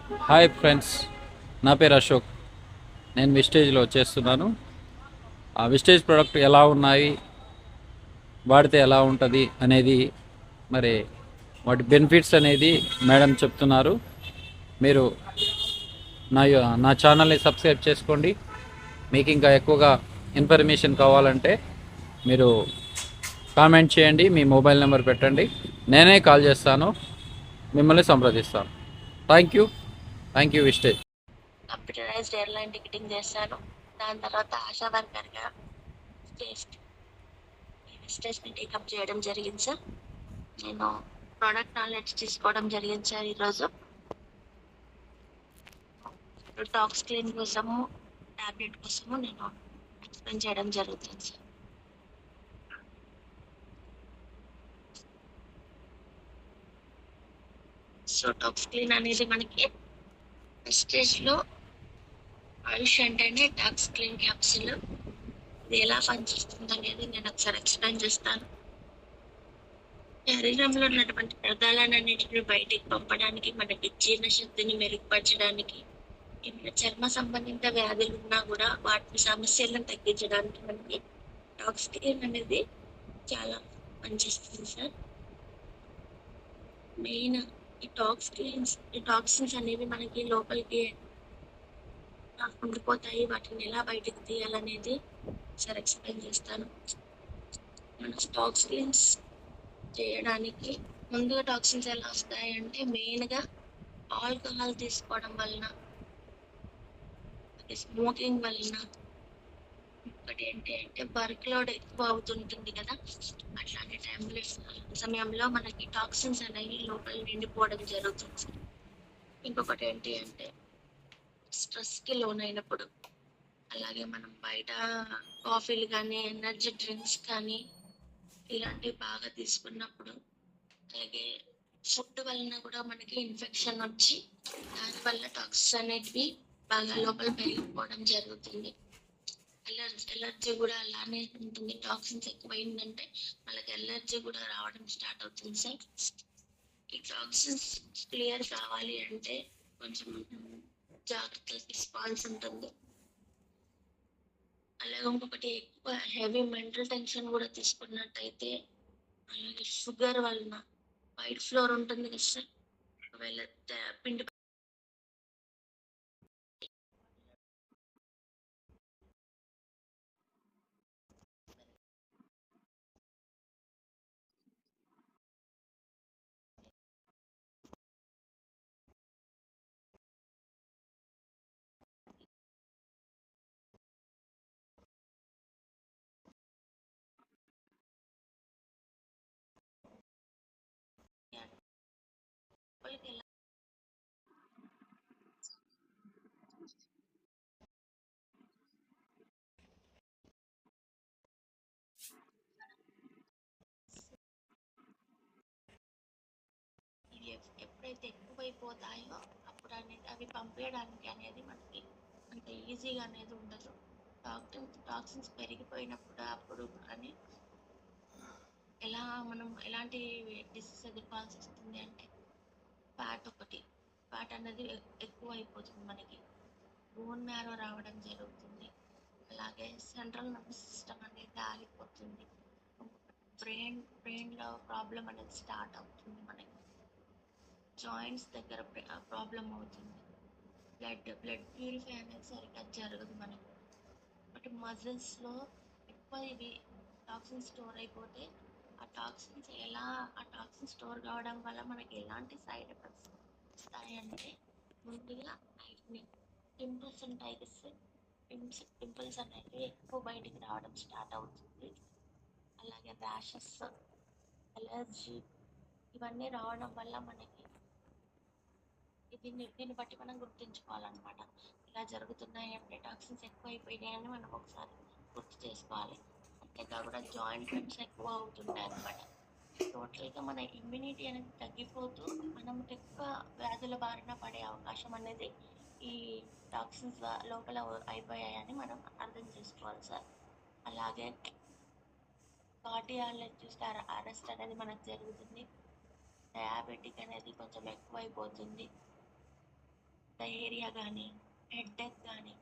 Hi friends, నా పేరు అశోక్. నేను విస్టేజ్లో చేస్తున్నాను. ఆ విస్టేజ్ ప్రోడక్ట్ ఎలా ఉన్నాయి, వాడితే ఎలా ఉంటుంది అనేది, మరి వాటి బెనిఫిట్స్ అనేది మేడం చెప్తున్నారు. మీరు నా నా ఛానల్ని సబ్స్క్రైబ్ చేసుకోండి. మీకు ఇంకా ఎక్కువగా ఇన్ఫర్మేషన్ కావాలంటే మీరు కామెంట్ చేయండి, మీ మొబైల్ నెంబర్ పెట్టండి, నేనే కాల్ చేస్తాను, మిమ్మల్ని సంప్రదిస్తాను. Thank you. థ్యాంక్ యూ విస్టేజ్. కంప్యూటరైజ్డ్ ఎయిర్లైన్ టికెటింగ్ చేశాను. దాని తర్వాత ఆశా వర్కర్గా స్టేజ్ని టేకప్ చేయడం జరిగింది సార్. నేను ప్రోడక్ట్ నాలెడ్జ్ తీసుకోవడం జరిగింది సార్. ఈరోజు టాక్స్ క్లీన్ కోసము, టాబ్లెట్ కోసము నేను ఎక్స్ప్లెయిన్ చేయడం జరుగుతుంది సార్. సో టాక్స్ క్లీన్ అనేది మనకి స్టేజ్లో ఆయుష్ అంటేనే టాక్స్ క్లీన్ క్యాప్సిల్. ఇది ఎలా పనిచేస్తుంది అనేది నేను ఒకసారి ఎక్స్ప్లెయిన్ చేస్తాను. శరీరంలో ఉన్నటువంటి వ్యర్థాలన్నింటిని బయటికి పంపడానికి, మనకి జీర్ణశక్తిని మెరుగుపరచడానికి, ఏమైనా చర్మ సంబంధిత వ్యాధులు ఉన్నా కూడా వాటి సమస్యలను తగ్గించడానికి మనకి టాక్స్ క్లీన్ అనేది చాలా పనిచేస్తుంది సార్. మెయిన్ ఈ టాక్సిన్స్ అనేవి మనకి లోపలికి ఉండిపోతాయి. వాటిని ఎలా బయటకు తీయాలనేది సార్ ఎక్స్ప్లెయిన్ చేస్తాను. మన టాక్స్ క్లీన్స్ చేయడానికి ముందుగా టాక్సిన్స్ ఎలా వస్తాయంటే మెయిన్గా ఆల్కహాల్ తీసుకోవడం వలన, స్మోకింగ్ వలన, ఒకటి ఏంటి అంటే వర్క్ లోడ్ ఎక్కువ అవుతుంటుంది కదా, అట్లాంటి సమయంలో మనకి టాక్సిన్స్ అనేవి లోపల నిండిపోవడం జరుగుతుంది. ఇంకొకటి ఏంటి అంటే స్ట్రెస్కి లోనైనప్పుడు, అలాగే మనం బయట కాఫీలు కానీ ఎనర్జీ డ్రింక్స్ కానీ ఇలాంటివి బాగా తీసుకున్నప్పుడు, అలాగే ఫుడ్ వలన కూడా మనకి ఇన్ఫెక్షన్ వచ్చి దానివల్ల టాక్సిన్స్ అనేటివి బాగా లోపల పెరిగిపోవడం జరుగుతుంది. ఎలర్జీ కూడా అలానే ఉంటుంది. టాక్సిన్స్ ఎక్కువైందంటే మనకి ఎలర్జీ కూడా రావడం స్టార్ట్ అవుతుంది సార్. ఈ టాక్సిన్స్ క్లియర్ కావాలి అంటే కొంచెం జాగ్రత్తలు తీసుకోవాల్సి ఉంటుంది. అలాగే ఇంకొకటి ఎక్కువ హెవీ మెంటల్ టెన్షన్ కూడా తీసుకున్నట్టయితే, అలాగే షుగర్ వలన వైట్ ఫ్లోర్ ఉంటుంది కదా సార్, ఒకవేళ పిండి ఎలా ఎప్పుడైతే ఎక్కువైపోతాయో అప్పుడు అనేది అవి పంపేయడానికి అనేది మనకి అంత ఈజీగా అనేది ఉండదు. టాక్సిన్స్ పెరిగిపోయినప్పుడు అప్పుడు అని ఎలా మనం ఎలాంటి డిసీజ్ ఎదుర్కోవాల్సి వస్తుంది అంటే, ఫ్యాట్ అనేది ఎక్కువ అయిపోతుంది, మనకి బోన్ మ్యారో రావడం జరుగుతుంది, అలాగే సెంట్రల్ నర్వస్ సిస్టమ్ అనేది ఆగిపోతుంది, బ్రెయిన్లో ప్రాబ్లం అనేది స్టార్ట్ అవుతుంది, మనకి జాయింట్స్ దగ్గర ప్రాబ్లం అవుతుంది, బ్లడ్ ప్యూరిఫై అనేది సరిగ్గా జరగదు మనకి. బట్ మజిల్స్లో ఎక్కువ ఇవి టాక్సిన్స్ స్టోర్ అయిపోతే ఆ టాక్సిన్ స్టోర్ కావడం వల్ల మనకి ఎలాంటి సైడ్ ఎఫెక్ట్స్ వస్తాయంటే, ముందుగా ఐట్ని పింపుల్స్ ఉంటాయి కదా, పింపుల్స్ అనేవి ఎక్కువ బయటికి రావడం స్టార్ట్ అవుతుంది. అలాగే ర్యాషెస్, ఎలర్జీ ఇవన్నీ రావడం వల్ల మనకి దీన్ని బట్టి మనం గుర్తుంచుకోవాలన్నమాట. ఇలా జరుగుతున్నాయి అంటే టాక్సిన్స్ ఎక్కువ అయిపోయినాయని మనం ఒకసారి గుర్తు చేసుకోవాలి. అంతేకాకుండా జాయింట్ పెయిన్స్ ఎక్కువ అవుతుంటాయి అన్నమాట. టోటల్గా మన ఇమ్యూనిటీ అనేది తగ్గిపోతూ మనం ఎక్కువ వ్యాధుల బారిన పడే అవకాశం అనేది ఈ టాక్సిన్స్ లోపల అయిపోయాయని మనం అర్థం చేసుకోవాలి సార్. అలాగే కార్డియాలజిస్ట్ అరెస్ట్ అనేది మనకు జరుగుతుంది. డయాబెటిక్ అనేది కొంచెం ఎక్కువైపోతుంది. డయేరియా కానీ, హెడ్ఏక్ కానీ,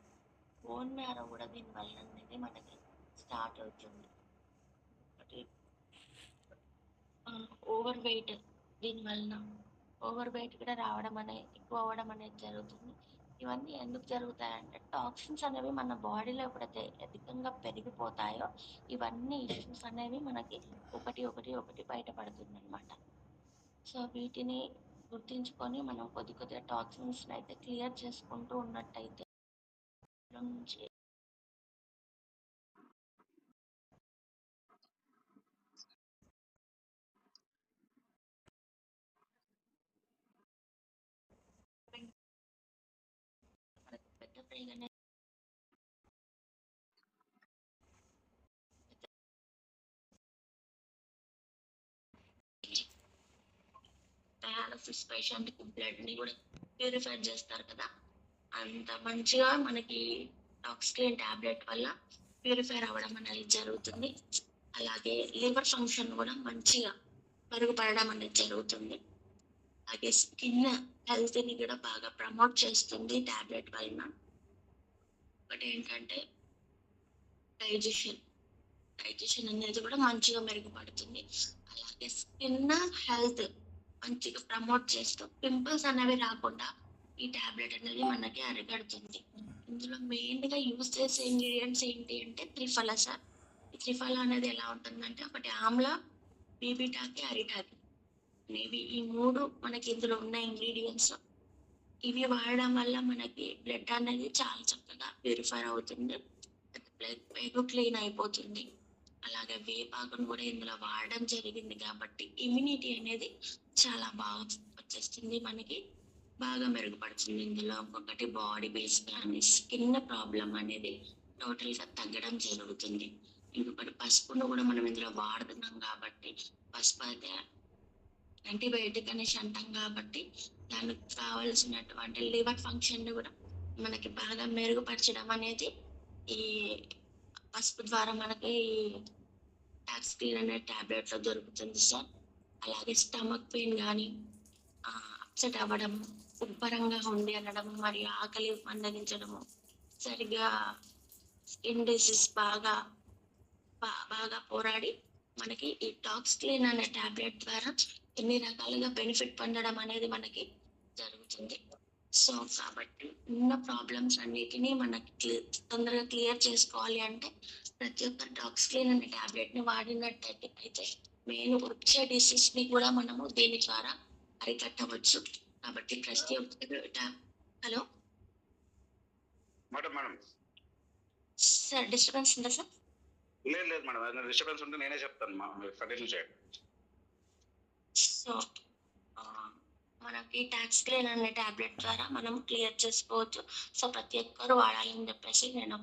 బోన్ మ్యారో కూడా దీనివల్ల అనేది మనకి స్టార్ట్ అవుతుంది. ఒకటి ఓవర్ వెయిట్, దీనివలన ఓవర్ వెయిట్ కూడా రావడం అనేది ఎక్కువ అవ్వడం అనేది జరుగుతుంది. ఇవన్నీ ఎందుకు జరుగుతాయంటే టాక్సిన్స్ అనేవి మన బాడీలో ఎప్పుడైతే అధికంగా పెరిగిపోతాయో ఇవన్నీ ఇష్యూస్ అనేవి మనకి ఒకటి ఒకటి ఒకటి బయటపడుతుంది అనమాట. సో వీటిని గుర్తించుకొని మనం కొద్ది కొద్దిగా టాక్సిన్స్ అయితే క్లియర్ చేసుకుంటూ ఉన్నట్టయితే నుంచి మనకి పెద్ద ప్రేగ్ అనేది డయాలసిస్ పేషెంట్ కి బ్లడ్ ని కూడా ప్యూరిఫై చేస్తారు కదా, అంత మంచిగా మనకి టాక్సిక్లిన్ టాబ్లెట్ వల్ల ప్యూరిఫై అవ్వడం అనేది జరుగుతుంది. అలాగే లివర్ ఫంక్షన్ కూడా మంచిగా మెరుగుపడడం అనేది జరుగుతుంది. అలాగే స్కిన్ హెల్త్ ని కూడా బాగా ప్రమోట్ చేస్తుంది టాబ్లెట్ వలన. ఒకటి ఏంటంటే డైజెషన్ అనేది కూడా మంచిగా మెరుగుపడుతుంది. అలాగే స్కిన్ హెల్త్ మంచిగా ప్రమోట్ చేస్తూ పింపుల్స్ అనేవి రాకుండా ఈ టాబ్లెట్ అనేది మనకి అరికడుతుంది. ఇందులో మెయిన్ గా యూజ్ చేసే ఇంగ్రీడియంట్స్ ఏంటి అంటే త్రిఫలా సార్. ఈ త్రిఫలా అనేది ఎలా ఉంటుందంటే ఒకటి ఆమ్ల, బీబీటాకి, అరిటాకి అనేవి ఈ మూడు మనకి ఇందులో ఉన్న ఇంగ్రీడియంట్స్. ఇవి వాడడం వల్ల మనకి బ్లడ్ అనేది చాలా చక్కగా ప్యూరిఫై అవుతుంది, బ్లడ్ క్లీన్ అయిపోతుంది. అలాగే వేపాకును కూడా ఇందులో వాడడం జరిగింది కాబట్టి ఇమ్యూనిటీ అనేది చాలా బాగా వచ్చేస్తుంది, మనకి బాగా మెరుగుపడుతుంది. ఇందులో ఒకటి బాడీ బేస్ కానీ స్కిన్ ప్రాబ్లం అనేది టోటల్ గా తగ్గడం జరుగుతుంది. ఇంకొకటి పసుపును కూడా మనం ఇందులో వాడుతున్నాం కాబట్టి పసుపు అయితే యాంటీబయాటిక్ అనేసి అంటాం కాబట్టి దానికి కావాల్సినటువంటి లివర్ ఫంక్షన్ కూడా మనకి బాగా మెరుగుపరచడం అనేది ఈ పసుపు ద్వారా మనకి టాక్సిక్లిన్ అనే టాబ్లెట్ లో దొరుకుతుంది సార్. అలాగే స్టమక్ పెయిన్ కానీ, అప్సెట్ అవ్వడం, ఉబ్బరంగా ఉండి అనడం, మరియు ఆకలి మందగించడము, సరిగా స్కిన్ డిసీజ్ బాగా బాగా పోరాడి మనకి ఈ టాక్సిక్లిన్ అనే టాబ్లెట్ ద్వారా ఎన్ని రకాలుగా బెనిఫిట్ పొందడం అనేది మనకి జరుగుతుంది. సో కాబట్టి ఉన్న ప్రాబ్లమ్స్ అన్నిటినీ మనకి తొందరగా క్లియర్ చేసుకోవాలి అంటే ప్రతి ఒక్క టాక్సిక్లిన్ అనే టాబ్లెట్ ని వాడినట్టయితే అయితే మెయిన్ వచ్చే డిసీజ్ ని కూడా మనము దీని ద్వారా అరికట్టవచ్చు. కాబట్టి ప్రతి ఒక్క hello madam madam sir, disturbance ఉందా సార్? లేదు లేదు మేడం, ఏదైనా డిస్టర్బెన్స్ ఉంటే నేనే చెప్తాను, కంటిన్యూ చేయండి. సో మనకి టాక్సిక్లిన్ అనే టాబ్లెట్ ద్వారా మనం క్లియర్ చేసుకోవచ్చు. సో ప్రతి ఒక్కరు వాడాలని చెప్పేసి నేను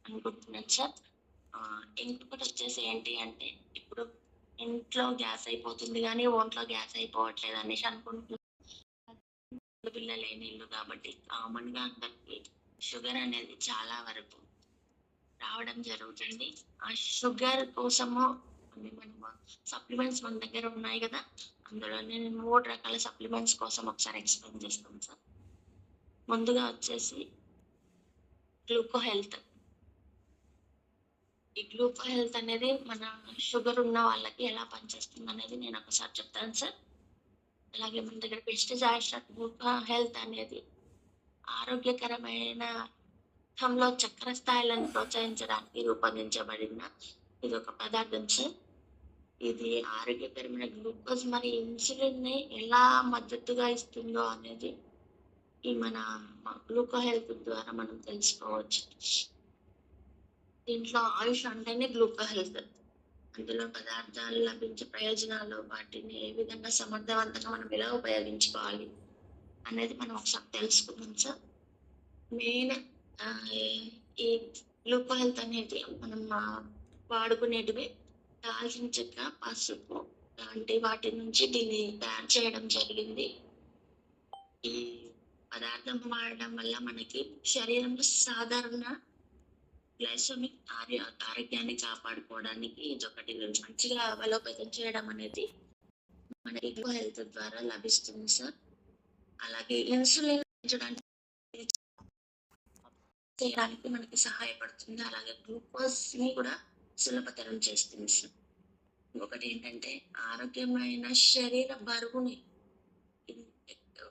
అనుకుంటున్నాను సార్. ఇంకొకటి వచ్చేసి ఏంటి అంటే ఇప్పుడు ఇంట్లో గ్యాస్ అయిపోతుంది కానీ ఒంట్లో గ్యాస్ అయిపోవట్లేదు అనేసి అనుకుంటున్నాను. పిల్ల లేని ఇల్లు కాబట్టి కామన్ గా అందరికి షుగర్ అనేది చాలా వరకు రావడం జరుగుతుంది. ఆ షుగర్ కోసము మన సప్లిమెంట్స్ మన దగ్గర ఉన్నాయి కదా, అందులో నేను 3 రకాల సప్లిమెంట్స్ కోసం ఒకసారి ఎక్స్ప్లెయిన్ చేస్తాను సార్. ముందుగా వచ్చేసి గ్లూకో హెల్త్. ఈ గ్లూకో హెల్త్ అనేది మన షుగర్ ఉన్న వాళ్ళకి ఎలా పనిచేస్తుంది అనేది నేను ఒకసారి చెప్తాను సార్. అలాగే మన దగ్గర ప్రెస్టీజ్ ఆయిస్టర్ గ్లూకో హెల్త్ అనేది ఆరోగ్యకరమైన రక్తంలో చక్కెర స్థాయిలను ప్రోత్సహించడానికి రూపొందించబడిన ఇది ఒక పదార్థం సార్. ఇది ఆరోగ్యకరమైన గ్లూకోజ్ మరియు ఇన్సులిన్ ని ఎలా మద్దతుగా ఇస్తుందో అనేది ఈ మన గ్లూకో హెల్త్ ద్వారా మనం తెలుసుకోవచ్చు. దీంట్లో ఆయుష్ అంటేనే గ్లూకో హెల్త్. అందులో పదార్థాలు లభించే ప్రయోజనాలు, వాటిని ఏ విధంగా సమర్థవంతంగా మనం ఎలా ఉపయోగించుకోవాలి అనేది మనం ఒకసారి తెలుసుకుందాం సార్. మెయిన్ ఈ గ్లూకో హెల్త్ అనేది మనం వాడుకునేటివి దాల్చిన చెక్క, పసుపు లాంటి వాటి నుంచి దీన్ని తయారు చేయడం జరిగింది. ఈ పదార్థం వాడడం వల్ల మనకి శరీరంలో సాధారణ గ్లైసెమిక్ ఆరోగ్యాన్ని కాపాడుకోవడానికి ఇదొకటి మంచిగా బలోపేతం చేయడం అనేది మన గ్లూకో హెల్త్ ద్వారా లభిస్తుంది సార్. అలాగే ఇన్సులిన్ తగ్గించడానికి చేయడానికి మనకి సహాయపడుతుంది. అలాగే గ్లూకోజ్‌ని కూడా సులభతరం చేస్తుంది సార్. ఇంకొకటి ఏంటంటే ఆరోగ్యమైన శరీర బరువుని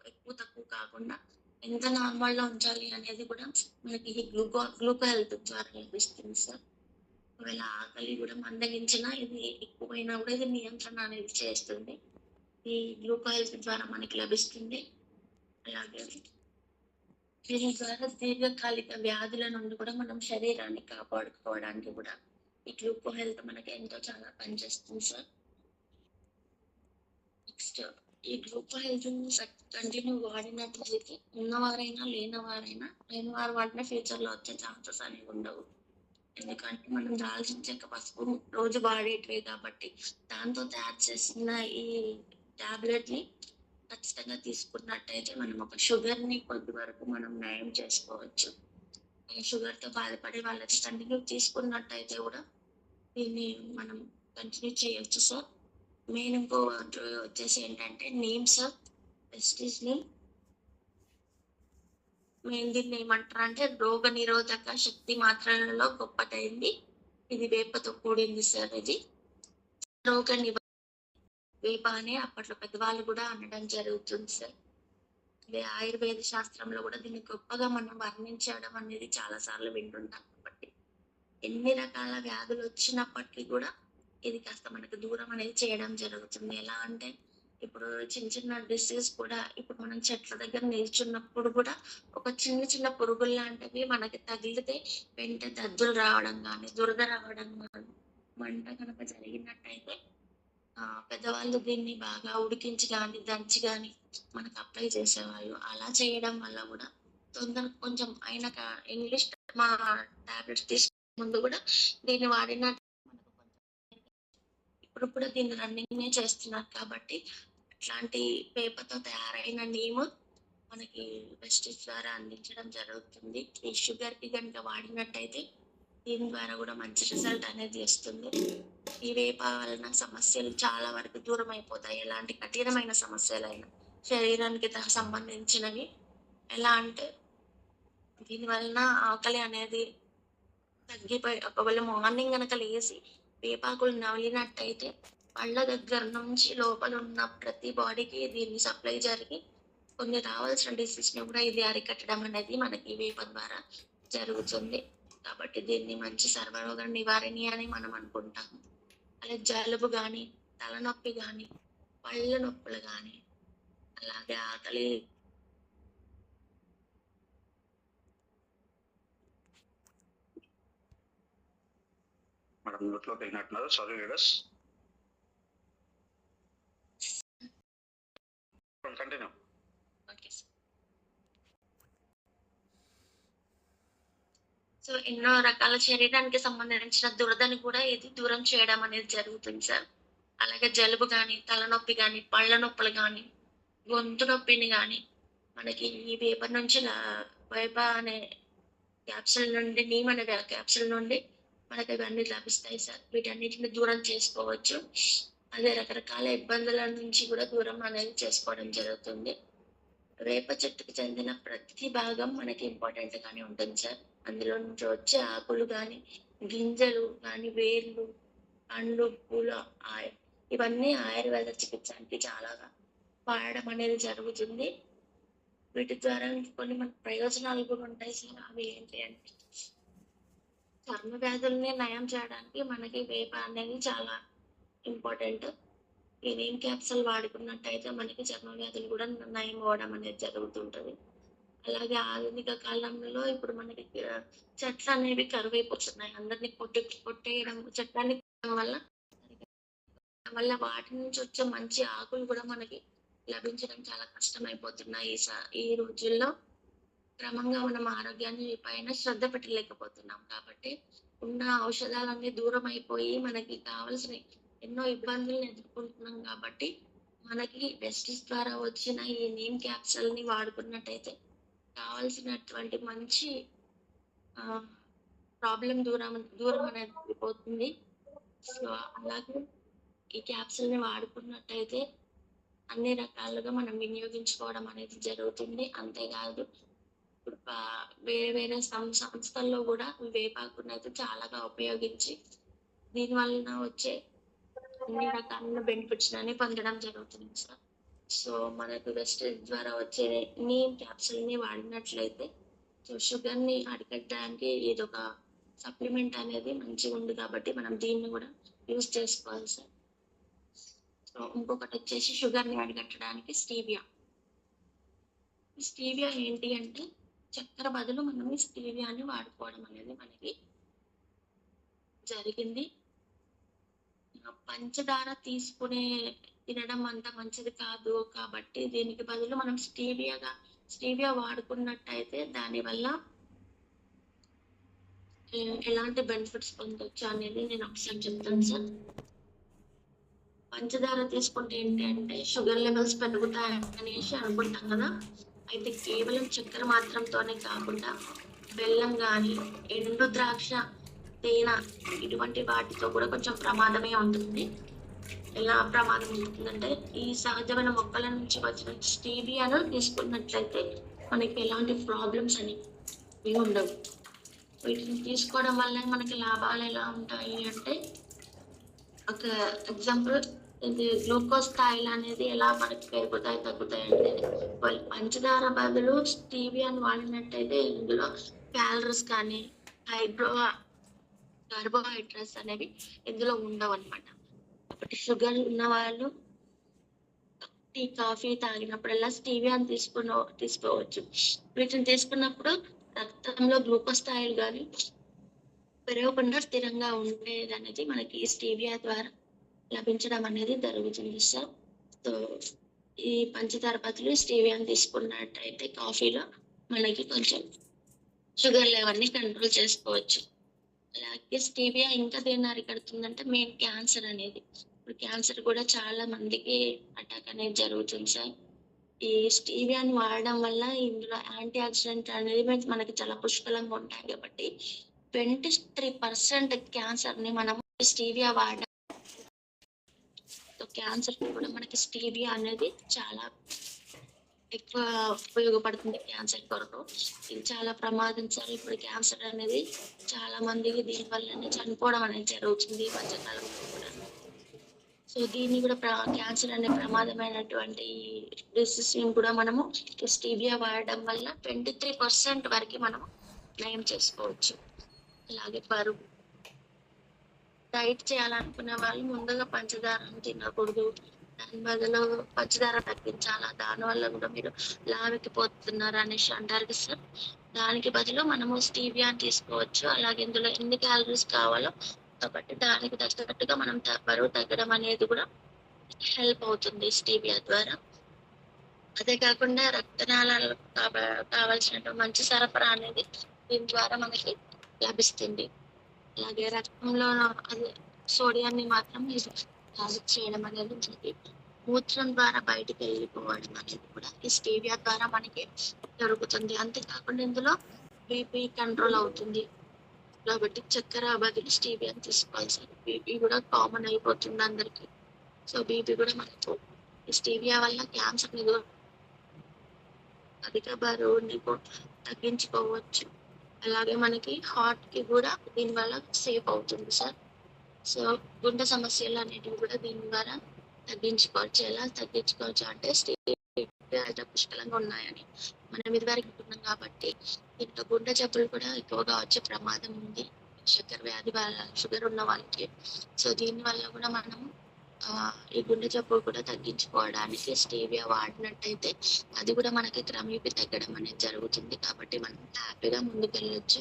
ఎక్కువ తక్కువ కాకుండా ఎంత నార్మల్‌లో ఉంచాలి అనేది కూడా మనకి ఈ గ్లూకో హెల్త్ ద్వారా లభిస్తుంది సార్. ఒకవేళ ఆకలి కూడా మందగించినా ఇది ఎక్కువైనా కూడా ఇది నియంత్రణ అనేది చేస్తుంది. ఈ గ్లూకో హెల్త్ ద్వారా మనకి లభిస్తుంది. అలాగే దీని ద్వారా దీర్ఘకాలిక వ్యాధుల నుండి కూడా మనం శరీరాన్ని కాపాడుకోవడానికి కూడా ఈ గ్లూకో హెల్త్ మనకి ఎంతో చాలా పనిచేస్తుంది సార్. నెక్స్ట్ ఈ గ్లూకో హెల్త్ కంటిన్యూ వాడినట్లయితే ఉన్నవారైనా లేనివారు వాడిన ఫ్యూచర్‌లో వచ్చే ఛాన్సెస్ అనేవి ఉండవు. ఎందుకంటే మనం దాల్చిన చెక్క, పసుపు రోజు వాడేటివే కాబట్టి దాంతో తయారు చేసిన ఈ టాబ్లెట్‌ని ఖచ్చితంగా తీసుకున్నట్టయితే మనం ఒక షుగర్‌ని కొద్ది వరకు మనం నయం చేసుకోవచ్చు. ఈ షుగర్‌తో బాధపడే వాళ్ళకి కంటిన్యూ తీసుకున్నట్టయితే కూడా దీన్ని మనం కంటిన్యూ చేయొచ్చు సార్. మెయిన్ ఇంకోటి వచ్చేసి ఏంటంటే neem sir. Vestige neem. Main దీన్ని ఏమంటారంటే రోగ నిరోధక శక్తి మాత్రలలో గొప్పదైంది. ఇది వేపతో కూడింది సార్ ఇది. రోగ వేప అని అప్పట్లో పెద్దవాళ్ళు కూడా అనడం జరుగుతుంది సార్. అదే ఆయుర్వేద శాస్త్రంలో కూడా దీన్ని గొప్పగా మనం వర్ణించడం అనేది చాలా సార్లు వింటుంటాం కాబట్టి ఎన్ని రకాల వ్యాధులు వచ్చినప్పటికీ కూడా ఇది కాస్త మనకు దూరం అనేది చేయడం జరుగుతుంది. ఎలా అంటే ఇప్పుడు చిన్న చిన్న డిసీజ్ కూడా ఇప్పుడు మనం చెట్ల దగ్గర నిల్చున్నప్పుడు కూడా ఒక చిన్న చిన్న పురుగులు లాంటివి మనకి తగిలితే వెంటనే దద్దులు రావడం కానీ, దురద రావడం కానీ, మంట కనుక జరిగినట్టయితే పెద్దవాళ్ళు దీన్ని బాగా ఉడికించి గానీ, దంచి గానీ మనకు అప్లై చేసేవాళ్ళు. అలా చేయడం వల్ల కూడా కొంచెం అయినాక ఇంగ్లీష్ మా టాబ్లెట్స్ తీసుకునే ముందు కూడా దీన్ని వాడిన మనకు కొంచెం ఇప్పుడు కూడా దీన్ని రన్నింగే చేస్తున్నారు కాబట్టి అట్లాంటి వేపతో తయారైన నీము మనకి వెస్టీజ్ ద్వారా అందించడం జరుగుతుంది. ఈ షుగర్‌కి గనుక వాడినట్టయితే దీని ద్వారా కూడా మంచి రిజల్ట్ అనేది వస్తుంది. ఈ వేప వలన సమస్యలు చాలా వరకు దూరం అయిపోతాయి. ఎలాంటి కఠినమైన సమస్యలైనా శరీరానికి సంబంధించినవి. ఎలా అంటే దీని వలన ఆకలి అనేది తగ్గిపోయి ఒకవేళ మార్నింగ్ గనక లేసి వేపాకులు నమిలినట్టయితే పళ్ళ దగ్గర నుంచి లోపల ఉన్న ప్రతి బాడీకి దీన్ని సప్లై జరిగి కొన్ని రావాల్సిన డిసీజ్‌ని కూడా ఇది అరికట్టడం అనేది మనకి వేప ద్వారా జరుగుతుంది. కాబట్టి దీన్ని మంచి సర్వరోగ నివారణి అని మనం అనుకుంటాము. అలా జలుబు గానీ, తలనొప్పి గానీ, పళ్ళ నొప్పులు గానీ, అలాగే ఆకలి మేడం నోట్లో పెట్టినట్టున్నారు. Sorry leaders. Continue. Okay sir. So ఎన్నో రకాల శరీరానికి సంబంధించిన దురదని కూడా ఇది దూరం చేయడం అనేది జరుగుతుంది సార్. అలాగే జలుబు గానీ, తలనొప్పి గానీ, పళ్ళ నొప్పులు గానీ, గొంతు నొప్పిని గానీ మనకి ఈ వేప నుంచి వేప అనే క్యాప్సూల్ నుండి నీమ్ అనే క్యాప్సూల్ నుండి మనకి ఇవన్నీ లభిస్తాయి సార్. వీటన్నిటిని దూరం చేసుకోవచ్చు. అదే రకరకాల ఇబ్బందుల నుంచి కూడా దూరం అనేది చేసుకోవడం జరుగుతుంది. వేప చెట్టుకు చెందిన ప్రతి భాగం మనకి ఇంపార్టెంట్ గానే ఉంటుంది సార్. అందులో నుంచి వచ్చే ఆకులు గానీ, గింజలు గానీ, వేర్లు, పండ్లు, పూలు ఇవన్నీ ఆయుర్వేద చికిత్సకి చాలా వాడడం అనేది జరుగుతుంది. వీటి ద్వారా కొన్ని మనకు ప్రయోజనాలు కూడా ఉంటాయి సార్. అవి ఏంటి అంటే చర్మ వ్యాధుల్ని నయం చేయడానికి మనకి వేప అనేది చాలా ఇంపార్టెంట్. ఈ నీమ్ క్యాప్సూల్ వాడుకున్నట్టయితే మనకి చర్మ వ్యాధులు కూడా నయం అవ్వడం అనేది జరుగుతుంటది. అలాగే ఆధునిక కాలంలో ఇప్పుడు మనకి చెట్లు అనేవి కరువైపోతున్నాయి. అందరిని కొట్టేయడం చెట్లని వల్ల వాటి నుంచి వచ్చే మంచి ఆకులు కూడా మనకి లభించడం చాలా కష్టమైపోతున్నాయి. ఈ రోజుల్లో క్రమంగా మనం ఆరోగ్యాన్ని పైన శ్రద్ధ పెట్టలేకపోతున్నాం. కాబట్టి ఉన్న ఔషధాలన్నీ దూరం అయిపోయి మనకి కావాల్సిన ఎన్నో ఇబ్బందులను ఎదుర్కొంటున్నాం కాబట్టి మనకి వెస్టీజ్ ద్వారా వచ్చిన ఈ నీమ్ క్యాప్సూల్‌ని వాడుకున్నట్టయితే కావాల్సినటువంటి మంచి ప్రాబ్లమ్ దూరం అనేది పోతుంది. సో అలాగే ఈ క్యాప్సూల్‌ని వాడుకున్నట్టయితే అన్ని రకాలుగా మనం వినియోగించుకోవడం అనేది జరుగుతుంది. అంతేకాదు ఇప్పుడు వేరే వేరే సంస్థల్లో కూడా వేపాకునైతే చాలాగా ఉపయోగించి దీని వలన వచ్చే అన్ని రకాల బెనిఫిట్స్ అని పొందడం జరుగుతుంది సార్. సో మనకు వెస్టేజ్ ద్వారా వచ్చే నీమ్ క్యాప్సూల్ ని వాడినట్లయితే సో షుగర్ ని అరికట్టడానికి ఇదొక సప్లిమెంట్ అనేది మంచిగా ఉంది కాబట్టి మనం దీన్ని కూడా యూజ్ చేసుకోవాలి సార్. సో ఇంకొకటి వచ్చేసి షుగర్ ని అరికట్టడానికి స్టీవియా. స్టీవియా ఏంటి అంటే చక్కెర బదులు మనం స్టీవియాని వాడుకోవడం అనేది మనకి జరిగింది. పంచదార తినడం అంత మంచిది కాదు కాబట్టి దీనికి బదులు మనం స్టీవియా వాడుకున్నట్టయితే దానివల్ల ఎలాంటి బెనిఫిట్స్ పొందొచ్చు అనేది నేను ఒకసారి చెప్తాను సార్. పంచదార తీసుకుంటే ఏంటి అంటే షుగర్ లెవెల్స్ పెరుగుతాయి అనేసి అనుకుంటాం కదా. అయితే కేవలం చక్కెర మాత్రంతోనే కాకుండా బెల్లం కానీ ఎండు ద్రాక్ష తేనె ఇటువంటి వాటితో కూడా కొంచెం ప్రమాదమే ఉంటుంది. ఎలా ప్రమాదం ఉంటుందంటే ఈ సహజమైన మొక్కల నుంచి వచ్చిన స్టీవియాను తీసుకున్నట్లయితే మనకి ఎలాంటి ప్రాబ్లమ్స్ అనేవి ఉండవు. వీటిని తీసుకోవడం వల్ల మనకి లాభాలు ఎలా ఉంటాయి అంటే ఒక ఎగ్జాంపుల్ ఇది గ్లూకోజ్ స్థాయిలు అనేది ఎలా మనకి పెరుగుతాయి తగ్గుతాయి అంటే వాళ్ళు పంచదార బదులు స్టీవియాను వాడినట్టయితే ఇందులో క్యాలరీస్ కానీ కార్బోహైడ్రేట్స్ అనేవి ఇందులో ఉండవు అనమాట. కాబట్టి షుగర్ ఉన్న వాళ్ళు టీ కాఫీ తాగినప్పుడల్లా స్టీవియాని తీసుకోవచ్చు. వీటిని తీసుకున్నప్పుడు రక్తంలో గ్లూకోజ్ స్థాయిలు కానీ పెరగకుండా స్థిరంగా ఉండేది అనేది మనకి స్టీవియా ద్వారా లభించడం అనేది జరుగుతుంది సార్. సో ఈ పంచదార బదులు స్టీవియాని తీసుకున్నట్టయితే కాఫీలో మనకి కొంచెం షుగర్ లెవెల్ని కంట్రోల్ చేసుకోవచ్చు. అలాగే స్టీవియా ఇంకా దేన్ని అరికడుతుందంటే మెయిన్ క్యాన్సర్ అనేది. ఇప్పుడు క్యాన్సర్ కూడా చాలా మందికి అటాక్ అనేది జరుగుతుంది సార్. ఈ స్టీవియాని వాడడం వల్ల ఇందులో యాంటీ ఆక్సిడెంట్ అనేది మనకి చాలా పుష్కలంగా ఉంటాయి కాబట్టి 23% క్యాన్సర్ ని మనం స్టీవియా వాడడం క్యాన్సర్ కూడా మనకి స్టీవియా అనేది చాలా ఎక్కువ ఉపయోగపడుతుంది క్యాన్సర్ కొరకు. ఇది చాలా ప్రమాదం సార్. ఇప్పుడు క్యాన్సర్ అనేది చాలా మందికి దీని వల్లనే చనిపోవడం అనేది జరుగుతుంది ఈ మధ్యకాలంలో కూడా. సో దీన్ని కూడా క్యాన్సర్ అనే ప్రమాదమైనటువంటి డిసీజ్ కూడా మనము స్టీవియా వాడడం వల్ల 23% వరకు మనము నయం చేసుకోవచ్చు. అలాగే బరువు డైట్ చేయాలనుకునే వాళ్ళు ముందుగా పంచదారను తినకూడదు. దాని బదులు పంచదార తగ్గించాలా, దానివల్ల కూడా మీరు లావెక్కిపోతున్నారు అనేసి అంటారు కదా సార్. దానికి బదులు మనము స్టీవియాని తీసుకోవచ్చు. అలాగే ఇందులో ఎన్ని క్యాలరీస్ కావాలో కాబట్టి దానికి తగ్గట్టుగా మనం బరువు తగ్గడం అనేది కూడా హెల్ప్ అవుతుంది స్టీవియా ద్వారా. అదే కాకుండా రక్తనాళాలు కావాల్సినటువంటి మంచి సరఫరా అనేది దీని ద్వారా మనకి లభిస్తుంది. అలాగే రక్తంలో అది సోడియాన్ని మాత్రం బ్యాలెన్స్ చేయడం అనేది మనకి మూత్రం ద్వారా బయటకు వెళ్ళిపోవడం అనేది కూడా ఈ స్టీవియా ద్వారా మనకి జరుగుతుంది. అంతేకాకుండా ఇందులో బీపీ కంట్రోల్ అవుతుంది కాబట్టి చక్కెర బదులు స్టీవియాని తీసుకోవాలి సార్. బీపీ కూడా కామన్ అయిపోతుంది అందరికి. సో బీపీ కూడా మనకు స్టీవియా వల్ల క్యాన్సర్ అధిక బరువుని తగ్గించుకోవచ్చు. అలాగే మనకి హార్ట్ కి కూడా దీని వల్ల సేఫ్ అవుతుంది సార్. సో గుండె సమస్యలు అనేటివి కూడా దీని ద్వారా తగ్గించుకోవచ్చు. ఎలా తగ్గించుకోవచ్చు అంటే స్టీవియా పుష్కలంగా ఉన్నాయని మనం ఇదివరకు అనుకున్నాం కాబట్టి దీంట్లో గుండె జబ్బులు కూడా ఎక్కువగా వచ్చే ప్రమాదం ఉంది షుగర్ వ్యాధి షుగర్ ఉన్న వాళ్ళకి. సో దీని వల్ల కూడా మనం ఈ గుండె జబ్బు కూడా తగ్గించుకోవడానికి స్టీవియా వాడినట్టయితే అది కూడా మనకి క్రమేపీ తగ్గడం అనేది జరుగుతుంది. కాబట్టి మనం హ్యాపీగా ముందుకు వెళ్ళొచ్చు.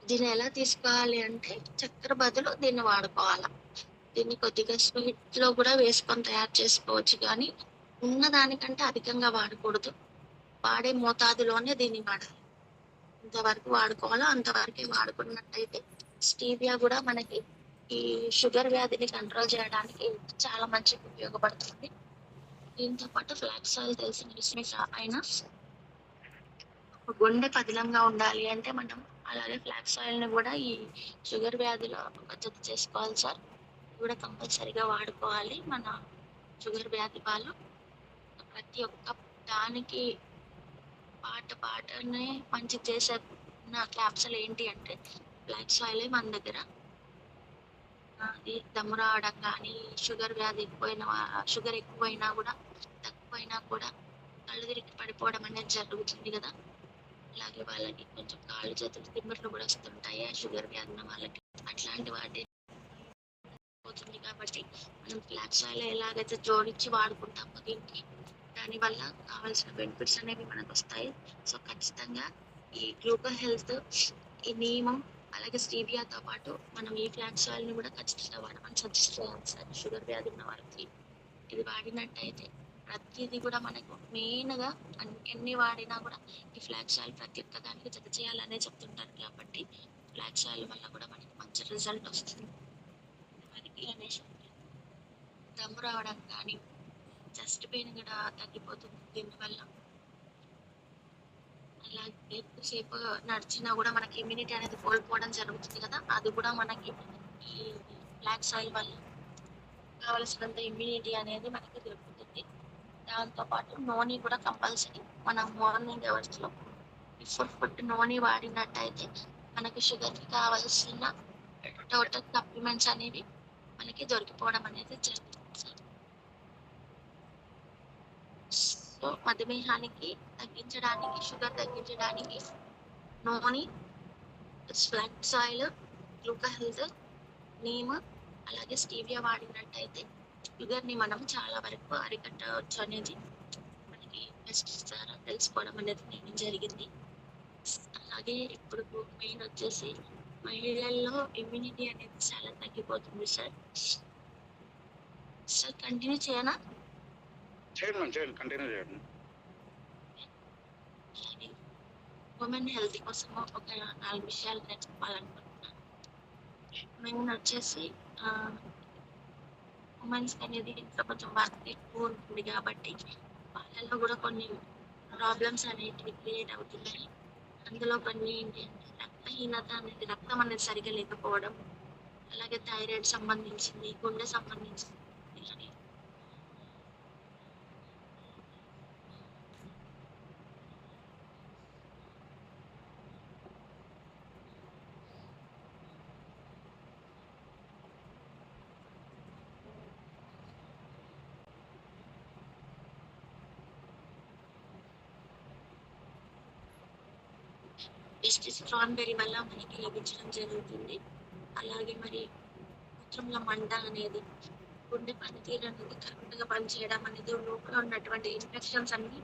దీన్ని ఎలా తీసుకోవాలి అంటే చక్కెర బదులు దీన్ని వాడుకోవాలా. దీన్ని కొద్దిగా స్వీట్ లో కూడా వేసుకొని తయారు చేసుకోవచ్చు కానీ ఉన్న దానికంటే అధికంగా వాడకూడదు. వాడే మోతాదులోనే దీన్ని వాడాలి. ఎంతవరకు వాడుకోవాలో అంతవరకే వాడుకున్నట్టయితే స్టీవియా కూడా మనకి ఈ షుగర్ వ్యాధిని కంట్రోల్ చేయడానికి చాలా మంచిగా ఉపయోగపడుతుంది. దీంతో పాటు ఫ్లాక్స్ ఆయిల్ తెలిసిన విషయమే అయినా గుండె పదిలంగా ఉండాలి అంటే మనం అలాగే ఫ్లాక్స్ ఆయిల్ ని కూడా ఈ షుగర్ వ్యాధిలో జత చేసుకోవాలి సార్. కూడా కంపల్సరీగా వాడుకోవాలి. మన షుగర్ వ్యాధి వాళ్ళు ప్రతి ఒక్క దానికి పాటనే మంచి చేసే క్యాప్సూల్ ఏంటి అంటే బ్లాక్ సాయిలే మన దగ్గర. అది దమ్ము రావడం కానీ, షుగర్ వ్యాధి షుగర్ ఎక్కువైనా కూడా తక్కువైనా కూడా కళ్ళు తిరిగి పడిపోవడం అనేది జరుగుతుంది కదా. అలాగే వాళ్ళకి కొంచెం కాళ్ళు చేతులు తిమ్మిర్లు కూడా వస్తుంటాయి ఆ షుగర్ వ్యాధి ఉన్న వాళ్ళకి. అట్లాంటి వాటి పోతుంది కాబట్టి మనం బ్లాక్ సాయిల్ ఎలాగైతే జోడించి వాడుకుంటామో దీనికి, దానివల్ల కావాల్సిన బెనిఫిట్స్ అనేవి మనకు వస్తాయి. సో ఖచ్చితంగా ఈ గ్లూకో హెల్త్, ఈ నియమం, అలాగే స్టీవియాతో పాటు మనం ఈ ఫ్లాక్స్ ఆయిల్ని కూడా ఖచ్చితంగా వాడమని సజెస్ట్ చేయాలి సార్. షుగర్ వ్యాధి ఉన్న వాళ్ళకి ఇది వాడినట్టయితే ప్రతిదీ కూడా మనకు మెయిన్గా ఎన్ని వాడినా కూడా ఈ ఫ్లాక్స్ ఆయిల్ ప్రతి ఒక్క దానికి జత చేయాలనే చెప్తుంటారు కాబట్టి ఫ్లాక్స్ ఆయిల్ వల్ల కూడా మనకి మంచి రిజల్ట్ వస్తుంది. మనకి అనేసి దమ్ము రావడం కానీ, చెస్ట్ పెయిన్ కూడా తగ్గిపోతుంది దీనివల్ల. అలాగే ఎక్కువసేపు నడిచినా కూడా మనకి ఇమ్యూనిటీ అనేది కోల్పోవడం జరుగుతుంది కదా, అది కూడా మనకి ఈ బ్లాక్ సాయిల్ వల్ల కావలసినంత ఇమ్యూనిటీ అనేది మనకి దొరుకుతుంది. దాంతోపాటు నూనె కూడా కంపల్సరీ. మనం మార్నింగ్ అవర్స్లో బిఫోర్ ఫుడ్ నూనె వాడినట్టయితే మనకి షుగర్కి కావాల్సిన టోటల్ సప్లిమెంట్స్ అనేవి మనకి దొరికిపోవడం అనేది జరుగుతుంది. సో మధుమేహానికి తగ్గించడానికి, షుగర్ తగ్గించడానికి నూనె, ఫ్లాక్స్ ఆయిల్, గ్లూకో హెల్త్, నీమ్, అలాగే స్టీవియా వాడినట్టయితే షుగర్ని మనం చాలా వరకు అరికట్టవచ్చు అనేది మనకి బెస్ట్ ద్వారా తెలుసుకోవడం అనేది నేను జరిగింది. అలాగే ఇప్పుడు మెయిన్ వచ్చేసి మహిళల్లో ఇమ్యూనిటీ అనేది చాలా తగ్గిపోతుంది సార్. సార్ కంటిన్యూ చేయనా? చేయండి, కంటిన్యూ చేయండి. ఉమెన్ హెల్త్ కోసం ఒక 4 విషయాలు నేను చెప్పాలనుకుంటున్నాను. మెయిన్ వచ్చేసి ఉమెన్స్ అనేది ఇంట్లో కొంచెం వర్క్ ఎక్కువ ఉంటుంది కాబట్టి వాళ్ళలో కూడా కొన్ని ప్రాబ్లమ్స్ అనేటివి క్రియేట్ అవుతున్నాయి. అందులో కొన్ని ఏంటి అంటే రక్తహీనత అనేది, రక్తం అనేది సరిగా లేకపోవడం, అలాగే థైరాయిడ్ సంబంధించింది, గుండె సంబంధించింది అని. స్ట్రాబెర్రీ వల్ల మనకి లభించడం జరుగుతుంది. అలాగే మరి మూత్రంలో మంట అనేది, గుండె పనితీరు అనేది కరెక్ట్గా పనిచేయడం అనేది, లోపల ఉన్నటువంటి ఇన్ఫెక్షన్స్ అన్ని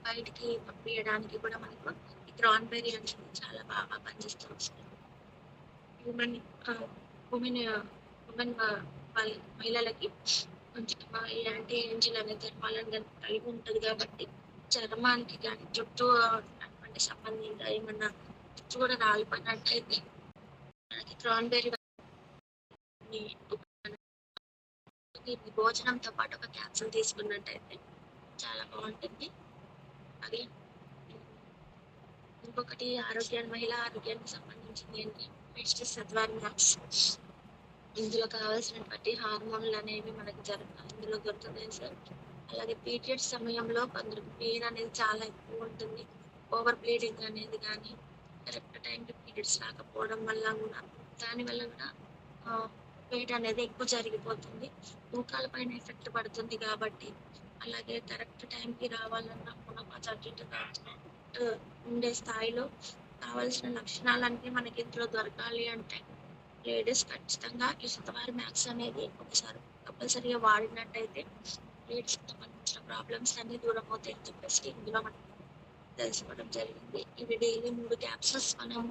బయటికి పంపించడానికి కూడా మనకు ఈ క్రాన్బెర్రీ అనేది చాలా బాగా పనిచేస్తుంది. ఉమెన్ మహిళలకి కొంచెం యాంటీ ఏంజిల్ అనే ధర్మాలను కలిగి ఉంటుంది కాబట్టి చర్మానికి కానీ, జుట్టు సంబంధించిన ఏమన్నా జుట్టు కూడా రాలిపోయినట్టయితే మనకి క్రాన్బెర్రీ భోజనంతో పాటు ఒక క్యాప్సూల్ తీసుకున్నట్టయితే చాలా బాగుంటుంది. అది ఇంకొకటి మహిళా ఆరోగ్యానికి సంబంధించింది ఏంటి, మెస్టిస్ సత్వారి మ్యాక్స్. ఇందులో కావాల్సినటువంటి హార్మోన్లు అనేవి మనకి ఇందులో దొరుకుతాయి సార్. అలాగే పీరియడ్స్ సమయంలో కొందరికి పెయిన్ అనేది చాలా ఎక్కువ ఉంటుంది. ఓవర్ బ్లీడింగ్ అనేది కానీ, కరెక్ట్ టైంకి పీరియడ్స్ రాకపోవడం వల్ల కూడా, దానివల్ల కూడా వెయిట్ అనేది ఎక్కువ జరిగిపోతుంది, తూకాల పైన ఎఫెక్ట్ పడుతుంది కాబట్టి. అలాగే కరెక్ట్ టైంకి రావాలన్నా ఉండే స్థాయిలో కావాల్సిన లక్షణాలన్నీ మనకి ఇందులో దొరకాలి అంటే లేడీస్ ఖచ్చితంగా ఈ శతవారి మ్యాక్స్ అనేది ఒకసారి కంపల్సరీగా వాడినట్టయితే లేడీస్ సంబంధించిన ప్రాబ్లమ్స్ అన్ని దూరం అవుతాయని చెప్పేసి ఇందులో మనం తెలుసుకోవడం జరిగింది. ఇవి డైలీ 3 క్యాప్సూల్స్ మనం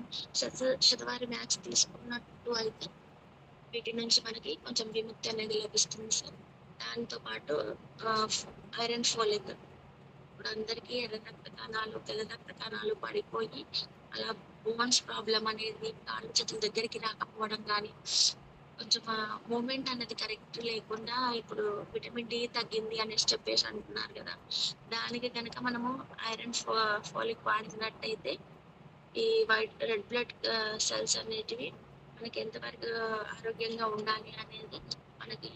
శతవారి మ్యాక్స్ తీసుకున్నట్టు అయితే వీటి నుంచి మనకి కొంచెం విముక్తి అనేది లభిస్తుంది సార్. దాంతో పాటు ఐరన్ ఫోలిక్, ఇప్పుడు అందరికీ ఎర్ర రక్త కణాలు, తెల్ల రక్త కణాలు పడిపోయి అలా బోన్స్ ప్రాబ్లం అనేది, కాళ్ళు చేతుల దగ్గరికి రాకపోవడం కానీ, కొంచెం మూమెంట్ అనేది కరెక్ట్ లేకుండా ఇప్పుడు విటమిన్ డి తగ్గింది అనేసి చెప్పేసి అంటున్నారు కదా, దానికి కనుక మనము ఐరన్ ఫోలిక్ వాడినట్టయితే ఈ రెడ్ బ్లడ్ సెల్స్ అనేటివి మనకి ఎంతవరకు ఆరోగ్యంగా ఉండాలి అనేది మనకి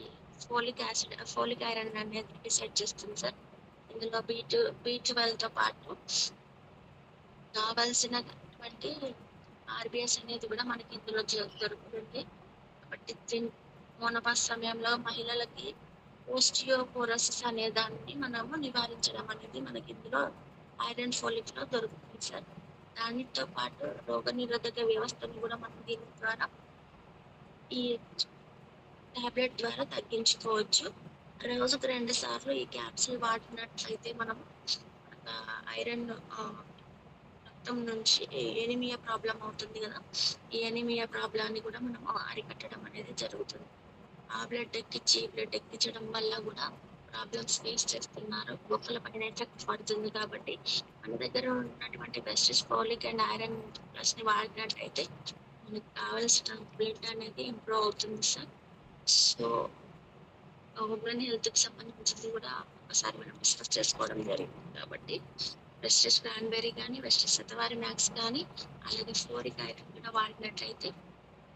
ఫోలిక్ ఐరన్ అనేది డిసైడ్ చేస్తుంది సార్. ఇందులో B12తో పాటు కావాల్సినటువంటి ఆర్బిఎస్ అనేది కూడా మనకి ఇందులో దొరుకుతుంది. కాబట్టి మోనోపాస్ సమయంలో మహిళలకి ఓస్టియోపోరోసిస్ అనే దాన్ని మనము నివారించడం అనేది మనకి ఇందులో ఐరన్ ఫోలిక్ లో దొరుకుతుంది సార్. దానితో పాటు రోగ నిరోధక వ్యవస్థను కూడా మనం దీని ద్వారా ఈ టాబ్లెట్ ద్వారా తగ్గించుకోవచ్చు. రోజుకు 2 సార్లు ఈ క్యాప్సిల్ వాడినట్లయితే మనం ఐరన్ రక్తం నుంచి ఎనిమియా ప్రాబ్లం అవుతుంది కదా, ఈ ఎనిమియా ప్రాబ్లాన్ని కూడా మనం అరికట్టడం అనేది జరుగుతుంది. ఆ బ్లడ్ ఎక్కించడం వల్ల కూడా ప్రాబ్లమ్స్ ఫేస్ చేస్తున్నారు. ఒకళ్ళ పైన ఎఫెక్ట్ పడుతుంది. కాబట్టి మన దగ్గర ఉన్నటువంటి best folic and iron plus ని వాడినట్టయితే మనకు కావాల్సిన బ్లడ్ అనేది ఇంప్రూవ్ అవుతుంది సార్. సో ఉమెన్ హెల్త్ కి సంబంధించింది కూడా ఒకసారి మనం డిస్కస్ చేసుకోవడం జరిగింది. కాబట్టి వెస్టెస్ క్రాన్బెర్రీ కానీ వెస్టెస్ శతవారి మ్యాక్స్ కానీ అలాగే ఫోలిక్ ఐరన్ కూడా వాడినట్లయితే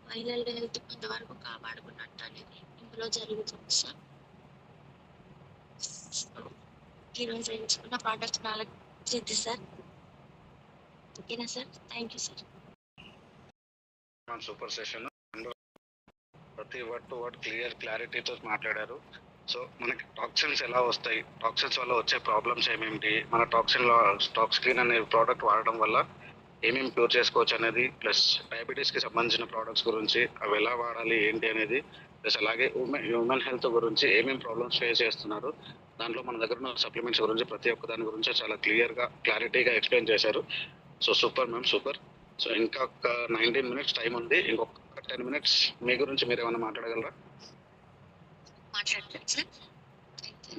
మహిళల హెల్త్ కొంతవరకు కాపాడుకున్నట్టు అనేది ఇందులో జరుగుతుంది సార్. ఈరోజు ఎంచుకున్న ప్రోడక్ట్ 4 సార్. ఓకేనా sir? Thank you sir. Super session, ప్రతి వర్డ్ టు వర్డ్ క్లారిటీతో మాట్లాడారు. సో మనకి టాక్సిన్స్ ఎలా వస్తాయి, టాక్సిన్స్ వల్ల వచ్చే ప్రాబ్లమ్స్ ఏమేమిటి, మన టాక్స్క్లీన్ అనే ప్రోడక్ట్ వాడడం వల్ల ఏమేమి క్యూర్ చేసుకోవచ్చు అనేది, ప్లస్ డయాబెటీస్కి సంబంధించిన ప్రోడక్ట్స్ గురించి అవి ఎలా వాడాలి ఏంటి అనేది, ప్లస్ అలాగే హ్యూమన్ హెల్త్ గురించి ఏమేమి ప్రాబ్లమ్స్ ఫేస్ చేస్తున్నారు, దాంట్లో మన దగ్గర ఉన్న సప్లిమెంట్స్ గురించి ప్రతి ఒక్క దాని గురించి చాలా క్లారిటీగా ఎక్స్ప్లెయిన్ చేశారు. So super ma'am, super. So ఇంకా ఒక 19 minutes టైం ఉంది. ఇంకొక 10 minutes మీ గురించి మీరు ఏమైనా మాట్లాడగలరా? మాట్లాడతాను సార్.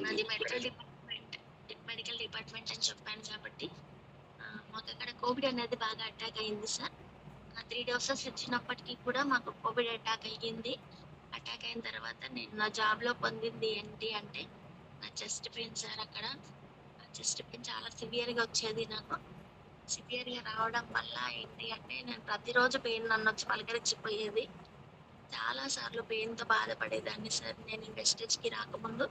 నాది మెడికల్ డిపార్ట్మెంట్ అని చెప్పాను కాబట్టి మాకు అక్కడ కోవిడ్ అనేది బాగా అటాక్ అయింది సార్. 3 doses ఇచ్చినప్పటికీ కూడా మాకు కోవిడ్ అటాక్ అయ్యింది. అటాక్ అయిన తర్వాత నేను నా జాబ్ లో పొందింది ఏంటి అంటే నా చెస్ట్ పెయిన్ సార్. అక్కడ చెస్ట్ పెయిన్ చాలా సివియర్ గా వచ్చేది. నాకు సివియర్ గా రావడం వల్ల ఏంటి అంటే నేను ప్రతిరోజు పెయిన్ నన్ను వచ్చి పలకరించిపోయేది. చాలా సార్లు పెయిన్ తో బాధపడేదాన్ని సార్. నేను వెస్టేజ్ కి రాకముందు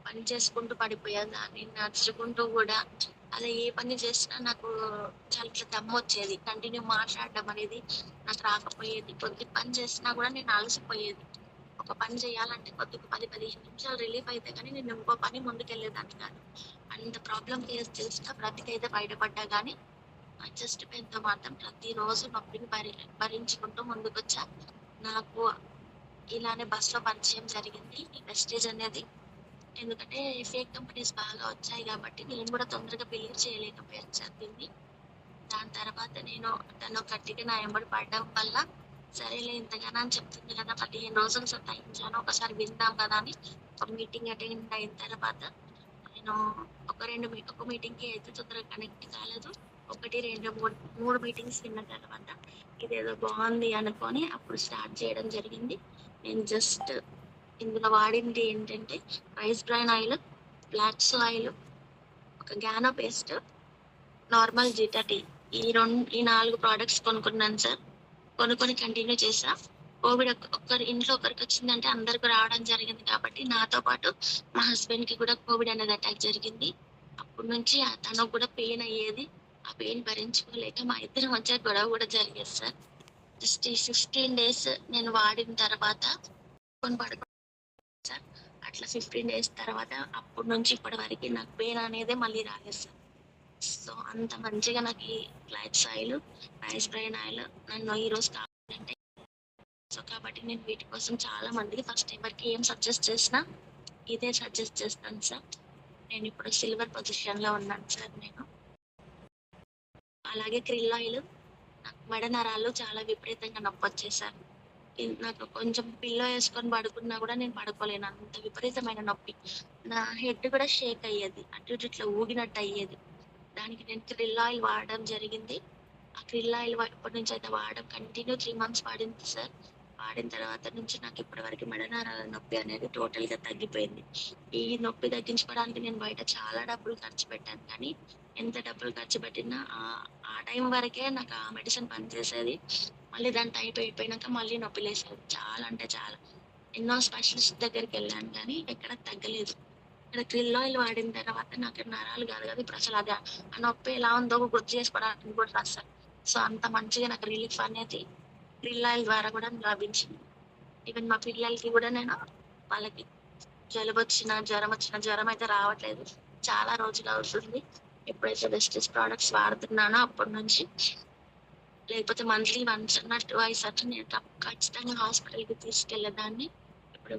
పని చేసుకుంటూ పడిపోయేదాన్ని, నడుచుకుంటూ కూడా. అలా ఏ పని చేసినా నాకు చాలా ఇట్లా దమ్ము వచ్చేది. కంటిన్యూ మాట్లాడడం అనేది నాకు రాకపోయేది. కొద్ది పని చేసినా కూడా నేను అలసిపోయేది. ఒక పని చేయాలంటే కొద్దిగా 10-15 నిమిషాలు రిలీఫ్ అయితే కానీ నేను ఇంకో పని ముందుకెళ్ళేదాన్ని కాదు. అంత ప్రాబ్లం ఫేస్ చేసినా బ్రతికైతే బయటపడ్డా కానీ చెస్ట్ పెయిన్ తో మాత్రం ప్రతిరోజు నొప్పిని భరించుకుంటూ ముందుకొచ్చా. నాకు ఇలానే బస్ లో పరిచయం జరిగింది ఈ వెస్టేజ్ అనేది. ఎందుకంటే ఫేక్ కంపెనీస్ బాగా వచ్చాయి కాబట్టి నేను కూడా తొందరగా బిలీవ్ చేయలేకపోయాను సార్ దీన్ని. దాని తర్వాత నేను తను గట్టిగా నా ఎంబడి పడడం వల్ల సరేలే ఇంతగానో అని చెప్తుంది కదా, 15 రోజులు సతాయించాను, ఒకసారి విందాం కదా అని ఒక మీటింగ్ అటెండ్ అయిన తర్వాత నేను ఒక మీటింగ్ కి అయితే తొందరగా కనెక్ట్ కాలేదు. 1, 2, 3 మీటింగ్స్ విన్న తర్వాత ఇదేదో బాగుంది అనుకొని అప్పుడు స్టార్ట్ చేయడం జరిగింది. నేను జస్ట్ ఇందులో వాడింది ఏంటంటే rice bran oil, flax oil, ఒక గ్యానో పేస్ట్, నార్మల్ జీటా టీ, ఈ 4 ప్రోడక్ట్స్ కొనుక్కున్నాను సార్. కొనుక్కొని కంటిన్యూ చేసా. కోవిడ్ ఇంట్లో ఒకరికి వచ్చిందంటే అందరికి రావడం జరిగింది కాబట్టి నాతో పాటు మా హస్బెండ్ కి కూడా కోవిడ్ అనేది అటాక్ జరిగింది. అప్పటి నుంచి తనకు కూడా పెయిన్ అయ్యేది. ఆ పెయిన్ భరించుకోలేక మా ఇద్దరి మధ్య గొడవ కూడా జరిగేది సార్. జస్ట్ ఈ 15 days నేను వాడిన తర్వాత సార్. అట్లా 15 days తర్వాత అప్పటి నుంచి ఇప్పటి వరకు నాకు పెయిన్ అనేది మళ్ళీ రాలేదు సార్. సో అంత మంచిగా నాకు ఈ flax oil, rice bran oil నన్ను ఈ రోజు కావాలంటే. సో కాబట్టి నేను వీటి కోసం చాలా మందికి ఫస్ట్ ఎవరికి ఏం సజెస్ట్ చేసినా ఇదే సజెస్ట్ చేస్తాను సార్. నేను ఇప్పుడు సిల్వర్ పొజిషన్ లో ఉన్నాను సార్. నేను అలాగే క్రిల్ ఆయిల్, నాకు మెడ నరాలు చాలా విపరీతంగా నొప్పి వచ్చేసారు. నాకు కొంచెం పిల్లో వేసుకొని పడుకున్నా కూడా నేను పడుకోలేను, అంత విపరీతమైన నొప్పి. నా హెడ్ కూడా షేక్ అయ్యేది, అటు ఇటు ఇట్లా ఊగినట్టు అయ్యేది. దానికి నేను క్రిల్ ఆయిల్ వాడడం జరిగింది. ఆ క్రిల్ ఆయిల్ ఇప్పటి నుంచి అయితే వాడడం కంటిన్యూ 3 months వాడింది సార్. వాడిన తర్వాత నుంచి నాకు ఇప్పటి వరకు మెడ నరాల నొప్పి అనేది టోటల్ గా తగ్గిపోయింది. ఈ నొప్పి తగ్గించుకోవడానికి నేను బయట చాలా డబ్బులు ఖర్చు పెట్టాను, కానీ ఎంత డబ్బులు ఖర్చు పెట్టినా ఆ టైం వరకే నాకు ఆ మెడిసిన్ పనిచేసేది. మళ్ళీ దాని టైం అయిపోయినాక మళ్ళీ నొప్పి లేసేది చాలా, అంటే చాలా. ఎన్నో స్పెషలిస్ట్ దగ్గరికి వెళ్ళాను కానీ ఎక్కడ తగ్గలేదు. ఇక్కడ క్రిల్ ఆయిల్ వాడిన తర్వాత నాకు నరాలు కాదు కదా ఇప్పుడు అసలు అది ఆ నొప్పి ఎలా ఉందో గుర్తు చేసుకోవడానికి కూడా రాదు సార్. సో అంత మంచిగా నాకు రిలీఫ్ అనేది క్రిల్ ఆయిల్ ద్వారా కూడా లభించింది. ఈవెన్ మా పిల్లలకి కూడా నేను వాళ్ళకి జలుబు వచ్చిన జ్వరం అయితే రావట్లేదు. చాలా రోజులు అవుతుంది. ఎప్పుడైతే వెస్టేజ్ ప్రోడక్ట్స్ వాడుతున్నానో అప్పటి నుంచి లేకపోతే మంత్లీ వన్స్ అన్న ట్వైస్ అట్లా నేను ఖచ్చితంగా హాస్పిటల్కి తీసుకెళ్ళేదాన్ని. ఇప్పుడు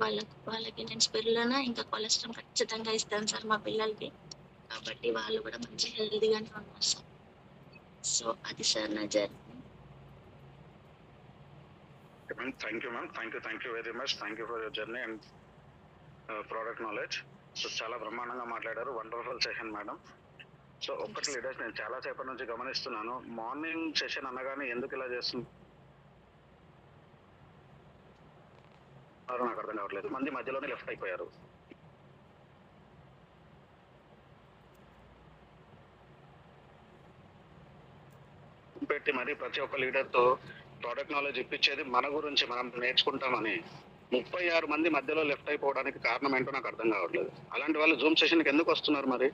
వాళ్ళకి నేను స్పిరులినా ఇంకా కొలెస్ట్రాల్ ఖచ్చితంగా ఇస్తాను సార్ మా పిల్లలకి. కాబట్టి వాళ్ళు కూడా మంచి హెల్తీగానే ఉన్నారు సార్. సో అది సార్ నా journey. Thank you ma'am, thank you very much. Thank you for your journey and product knowledge. So చాలా బ్రహ్మాండంగా మాట్లాడారు. Wonderful session madam. సో ఒక్కటి లీడర్స్, నేను చాలా సేపటి నుంచి గమనిస్తున్నాను, మార్నింగ్ సెషన్ అనగానే ఎందుకు ఇలా చేస్తున్నారు నాకు అర్థం కావట్లేదు. మంది మధ్యలోనే లెఫ్ట్ అయిపోయారు. పెట్టి మరి ప్రతి ఒక్క లీడర్తో ప్రోడక్ట్ నాలెడ్జ్ ఇప్పించేది మన గురించి మనం నేర్చుకుంటామని 36 మంది మధ్యలో లెఫ్ట్ అయిపోవడానికి కారణం ఏంటో నాకు అర్థం కావట్లేదు. అలాంటి వాళ్ళు జూమ్ సెషన్కి ఎందుకు వస్తున్నారు? మరి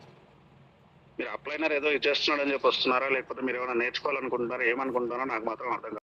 మీరు అప్లైనర్ ఏదో ఇచ్చేస్తున్నాడని చెప్పి వస్తున్నారా, లేకపోతే మీరు ఏమైనా నేర్చుకోవాలనుకుంటున్నారా, ఏమనుకుంటున్నారో నాకు మాత్రం అర్థం కాదు.